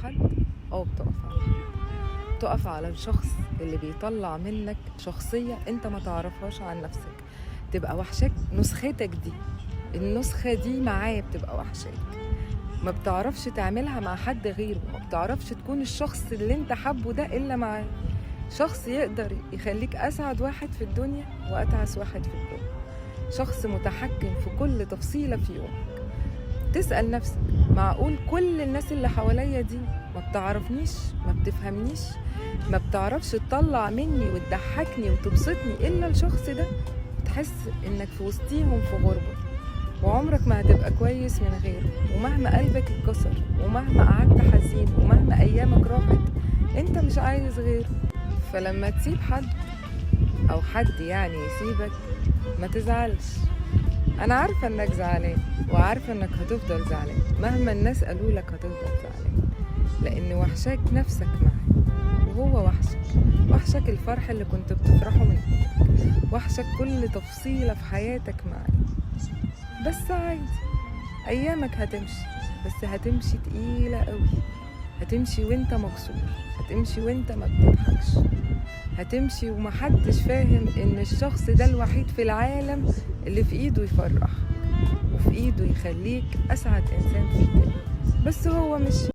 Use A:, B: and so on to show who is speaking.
A: حد؟ بتقف عليه. تقف على الشخص اللي بيطلع منك شخصية انت ما تعرفهاش عن نفسك، تبقى وحشك نسختك دي. النسخة دي معاه بتبقى وحشك، ما بتعرفش تعملها مع حد غيره، ما بتعرفش تكون الشخص اللي انت حبه ده إلا معاه. شخص يقدر يخليك أسعد واحد في الدنيا وأتعس واحد في الدنيا، شخص متحكم في كل تفصيلة في يومك. تسأل نفسك، معقول كل الناس اللي حواليا دي ما بتعرفنيش، ما بتفهمنيش، ما بتعرفش تطلع مني وتضحكني وتبسطني إلا الشخص ده؟ تحس إنك في وسطيهم في غربة، وعمرك ما هتبقى كويس من غيره. ومهما قلبك اتكسر، ومهما قعدت حزين، ومهما أيامك راحت، انت مش عايز غيره. فلما تسيب حد أو حد يعني يسيبك، ما تزعلش. أنا عارفة إنك زعلان، وعارفة إنك هتفضل زعلان مهما الناس قالوا لك هتفضل زعلان، لأن وحشاك نفسك معاه، وهو وحشك الفرح اللي كنت بتفرحه من قبلك، وحشك كل تفصيلة في حياتك معاه. بس عادي، أيامك هتمشي، بس هتمشي تقيلة قوي، هتمشي وانت مكسور، هتمشي وانت ما بتضحكش، هتمشي ومحدش فاهم ان الشخص ده الوحيد في العالم اللي في ايده يفرح، وفي ايده يخليك اسعد انسان في الدنيا، بس هو مش